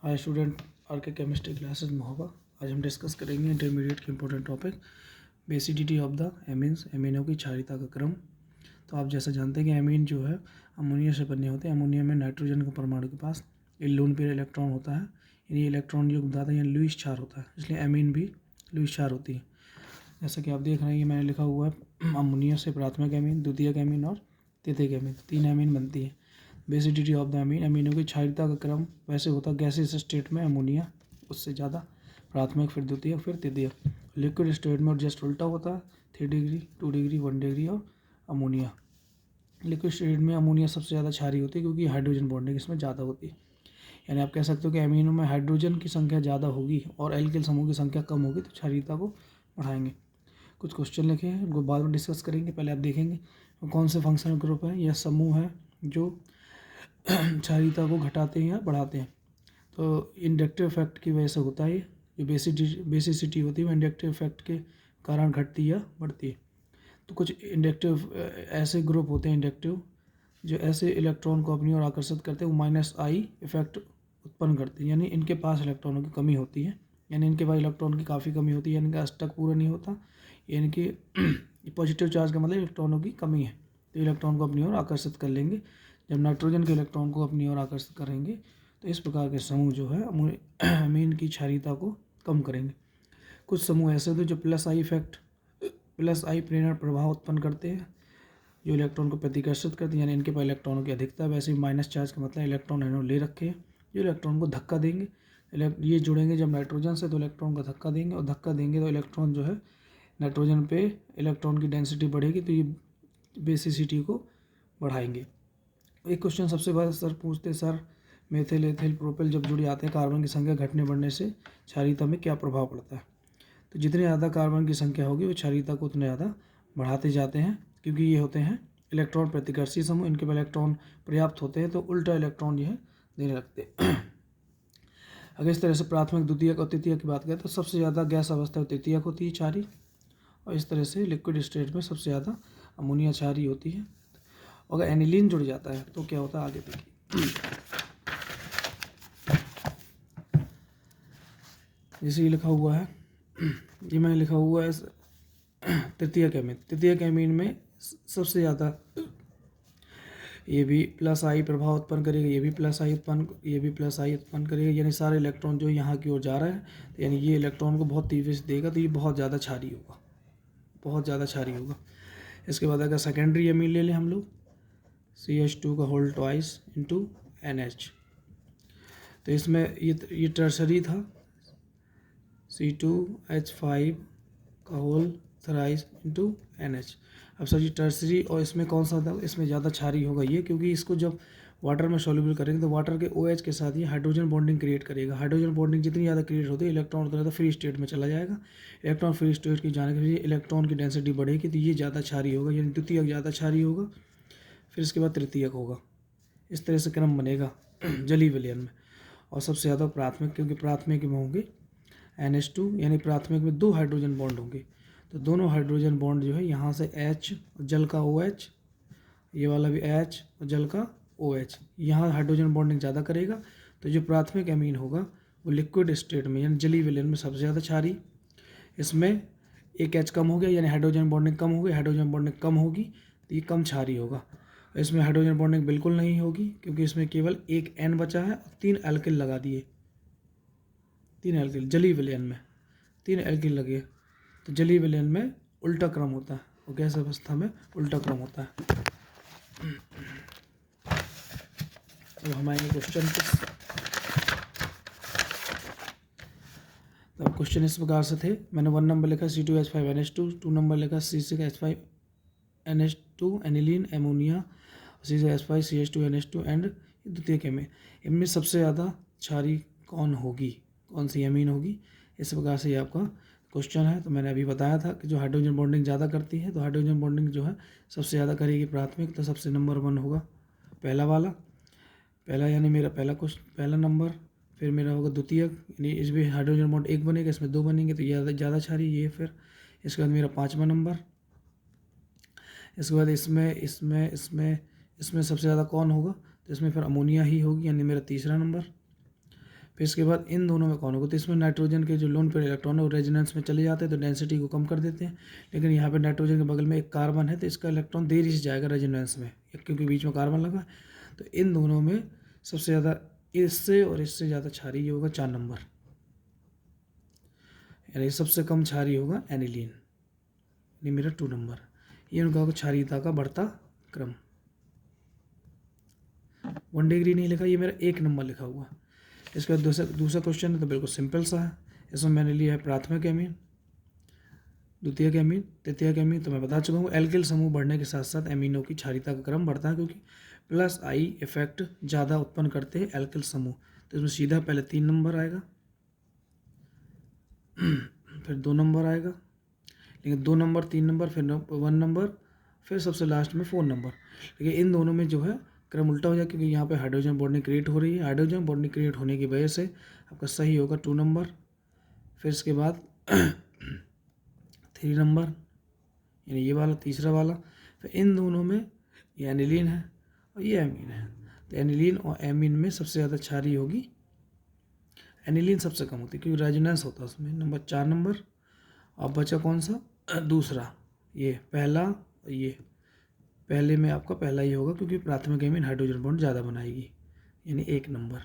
हाय student, R K chemistry classes में होगा। आज हम डिस्कस करेंगे इंटरमीडिएट के important topic basicity of the amines, amino की क्षारीयता का क्रम। तो आप जैसा जानते हैं कि एमीन जो है अमोनिया से बने होते हैं। अमोनिया में नाइट्रोजन के परमाणु के पास लोन पेयर इलेक्ट्रॉन होता है, यानी इलेक्ट्रॉन जो बताता है यहाँ लुईस क्षार होता है, इसलिए एमीन भी लुईस क्षार होती है। जैसा कि आप देख रहे हैं, ये मैंने लिखा हुआ है अमोनिया से प्राथमिक एमीन, द्वितीयक एमीन और तृतीयक एमीन, 3 एमीन बनती है। बेसिडिटी ऑफ द एमीन, एमिनो की क्षारीयता का क्रम वैसे होता है गैसियस स्टेट में अमोनिया उससे ज़्यादा, प्राथमिक फिर द्वितीय फिर तृतीय। लिक्विड स्टेट में और जस्ट उल्टा होता है, 3 डिग्री 2 डिग्री 1 डिग्री और अमोनिया। लिक्विड स्टेट में अमोनिया सबसे ज़्यादा क्षारीय होती है क्योंकि हाइड्रोजन बॉन्डिंग इसमें ज़्यादा होती है। यानी आप कह सकते हो कि एमिनो में हाइड्रोजन की संख्या ज़्यादा होगी और एल्किल समूह की संख्या कम होगी, तो क्षारीयता को बढ़ाएंगे। कुछ क्वेश्चन लिखे हैं, उनको बाद में डिस्कस करेंगे। पहले आप देखेंगे कौन से फंक्शनल ग्रुप है या समूह है जो क्षारीयता को घटाते हैं या बढ़ाते हैं। तो इंडक्टिव इफेक्ट की वजह से होता है, जो बेसिसिटी होती है वो इंडक्टिव इफेक्ट के कारण घटती है या बढ़ती है। तो कुछ इंडक्टिव ऐसे ग्रुप होते हैं इंडक्टिव जो ऐसे इलेक्ट्रॉन को अपनी ओर आकर्षित करते हैं, वो -I इफेक्ट उत्पन्न करते हैं, यानी इनके पास इलेक्ट्रॉनों की कमी होती है, यानी इनके पास इलेक्ट्रॉन की काफ़ी कमी होती है, यानी इनका अष्टक पूरा नहीं होता, यानी कि पॉजिटिव चार्ज का मतलब इलेक्ट्रॉनों की कमी है, तो इलेक्ट्रॉन को अपनी ओर आकर्षित कर लेंगे। जब नाइट्रोजन के इलेक्ट्रॉन को अपनी ओर आकर्षित करेंगे तो इस प्रकार के समूह जो है अमीन की क्षारीयता को कम करेंगे। कुछ समूह ऐसे होते हैं जो +I प्रेरण प्रभाव उत्पन्न करते हैं, जो इलेक्ट्रॉन को प्रतिकर्षित करते हैं, यानी इनके पास इलेक्ट्रॉनों की अधिकता। वैसे ही माइनस चार्ज का मतलब इलेक्ट्रॉन इन्होंने ले रखे हैं, जो इलेक्ट्रॉन को धक्का देंगे। ये जुड़ेंगे जब नाइट्रोजन से तो इलेक्ट्रॉन को धक्का देंगे, और धक्का देंगे तो इलेक्ट्रॉन जो है नाइट्रोजन पे इलेक्ट्रॉन की डेंसिटी बढ़ेगी, तो ये बेसिसिटी को बढ़ाएंगे। एक क्वेश्चन सबसे पहले सर पूछते, सर मेथिल एथिल प्रोपिल जब जुड़ जाते हैं कार्बन की संख्या घटने बढ़ने से क्षारीयता में क्या प्रभाव पड़ता है। तो जितनी ज़्यादा कार्बन की संख्या होगी वो क्षारीयता को उतने ज़्यादा बढ़ाते जाते हैं, क्योंकि ये होते हैं इलेक्ट्रॉन प्रतिकर्षी समूह, इनके पास इलेक्ट्रॉन पर्याप्त होते हैं तो उल्टा इलेक्ट्रॉन यह देने लगते हैं। अगर इस तरह से प्राथमिक द्वितीयक और तृतीयक की बात करें तो सबसे ज़्यादा गैस अवस्था तृतीयक होती है क्षारीय, और इस तरह से लिक्विड स्टेट में सबसे ज़्यादा अमोनिया क्षारीय होती है। अगर एनिलीन जुड़ जाता है तो क्या होता है, आगे देखिए। जैसे ये लिखा हुआ है, ये मैंने लिखा हुआ है तृतीयक एमीन में सबसे ज़्यादा ये भी +I प्रभाव उत्पन्न करेगा, ये भी +I उत्पन्न करेगा, यानी सारे इलेक्ट्रॉन जो यहाँ की ओर जा रहे हैं, तो यानी ये इलेक्ट्रॉन को बहुत तीव्र से देगा, तो ये बहुत ज़्यादा क्षारीय होगा, बहुत ज़्यादा क्षारीय होगा। इसके बाद अगर सेकेंडरी एमीन ले लें हम लोग, CH2 का होल ट्वाइस इंटू NH, तो इसमें ये टर्सरी था, C2H5 का होल थराइस इंटू NH। अब सर ये टर्सरी और इसमें कौन सा था, इसमें ज़्यादा क्षारीय होगा ये, क्योंकि इसको जब वाटर में सॉल्युबल करेंगे तो वाटर के OH के साथ ये हाइड्रोजन बॉन्डिंग क्रिएट करेगा। हाइड्रोजन बॉन्डिंग जितनी ज़्यादा क्रिएट होती है, इलेक्ट्रॉन उतना ज़्यादा फ्री स्टेट में चला जाएगा। इलेक्ट्रॉन फ्री स्टेट की जाने के लिए इलेक्ट्रॉन की डेंसिटी बढ़ेगी, तो ये ज़्यादा क्षारीय होगा, यानी द्वितीयक ज़्यादा क्षारीय होगा, फिर इसके बाद तृतीयक होगा। इस तरह से क्रम बनेगा जली विलयन में। और सबसे ज़्यादा प्राथमिक, क्योंकि प्राथमिक में होंगे NH2, यानी प्राथमिक में 2 हाइड्रोजन बॉन्ड होंगे, तो दोनों हाइड्रोजन बॉन्ड जो है यहाँ से H जल का OH, ये वाला भी H और जल का OH, यहाँ हाइड्रोजन बॉन्डिंग ज़्यादा करेगा। तो जो प्राथमिक एमीन होगा वो लिक्विड स्टेट में यानी जली विलयन में सबसे ज़्यादा क्षारीय। इसमें एक H कम हो गया, यानी हाइड्रोजन बॉन्डिंग कम हो गई, हाइड्रोजन बॉन्डिंग कम होगी तो ये कम क्षारीय होगा। इसमें हाइड्रोजन बॉन्डिंग बिल्कुल नहीं होगी, क्योंकि इसमें केवल एक N बचा है और 3 एल्किल लगा दिए, 3 एल्किल जली विलयन में 3 एल्किल लगे, तो जली विलयन में उल्टा क्रम होता है और गैस अवस्था में उल्टा क्रम होता है। अब हम आएंगे क्वेश्चन पे। अब क्वेश्चन इस प्रकार से थे, मैंने 1 नंबर लिखा C2H5NH2, 2 नंबर लिखा C6H5NH2 aniline ammonia, C6H5CH2NH2 and द्वितीयक एमीन। इनमें सबसे ज़्यादा क्षारीय कौन होगी, कौन सी एमीन होगी, इस प्रकार से ये आपका क्वेश्चन है। तो मैंने अभी बताया था कि जो हाइड्रोजन बॉन्डिंग ज़्यादा करती है, तो हाइड्रोजन बॉन्डिंग जो है सबसे ज़्यादा करेगी प्राथमिक, तो सबसे नंबर 1 होगा पहला वाला, पहला यानी मेरा पहला नंबर। फिर मेरा होगा द्वितीयक, यानी इसमें हाइड्रोजन बॉन्ड 1 बनेगा, इसमें 2 बनेंगे, तो ये ज़्यादा क्षारीय ये। फिर इसके बाद मेरा 5वां नंबर। इसके बाद इसमें सबसे ज़्यादा कौन होगा, तो इसमें फिर अमोनिया ही होगी, यानी मेरा 3रा नंबर। फिर इसके बाद इन दोनों में कौन होगा, तो इसमें नाइट्रोजन के जो लोन पेयर इलेक्ट्रॉन है वो रेजोनेंस में चले जाते हैं, तो डेंसिटी को कम कर देते हैं। लेकिन यहाँ पे नाइट्रोजन के बगल में एक कार्बन है, तो इसका इलेक्ट्रॉन देरी से जाएगा रेजोनेंस में, क्योंकि बीच में कार्बन लगा। तो इन दोनों में सबसे ज़्यादा इससे और इससे ज़्यादा क्षारीय ये होगा 4 नंबर, यानी सबसे कम क्षारीय होगा एनिलीन, ये मेरा 2 नंबर। ये उनका होगा क्षारीयता का बढ़ता क्रम। 1 डिग्री नहीं लिखा, ये मेरा 1 नंबर लिखा हुआ। इसके बाद दूसरा क्वेश्चन है, तो बिल्कुल सिंपल सा है। इसमें मैंने लिया है प्राथमिक एमीन, द्वितीयक एमीन, तृतीयक एमीन। तो मैं बता चुका हूँ एल्किल समूह बढ़ने के साथ साथ एमीनों की क्षारीयता का क्रम बढ़ता है, क्योंकि प्लस आई इफेक्ट ज़्यादा उत्पन्न करते हैं एल्किल समूह। तो इसमें सीधा पहले 3 नंबर आएगा, फिर 2 नंबर आएगा, लेकिन 2 नंबर, 3 नंबर, फिर 1 नंबर, फिर सबसे लास्ट में 4 नंबर। लेकिन इन दोनों में जो है क्रम उल्टा हो जाए, क्योंकि यहाँ पे हाइड्रोजन बॉन्डिंग क्रिएट हो रही है। हाइड्रोजन बॉन्डिंग क्रिएट होने की वजह से आपका सही होगा 2 नंबर, फिर इसके बाद 3 नंबर, यानी ये वाला तीसरा वाला। फिर इन दोनों में ये एनिलीन है और ये एमीन है, तो एनिलीन और एमीन में सबसे ज़्यादा क्षारीय होगी एनिलीन, सबसे कम होती है क्योंकि रेजोनेंस होता है उसमें। Number 4 number. अब बचा कौन सा, दूसरा, ये पहला, ये पहले में आपका पहला ही होगा, क्योंकि प्राथमिक एमीन हाइड्रोजन बॉन्ड ज़्यादा बनाएगी, यानी 1 नंबर।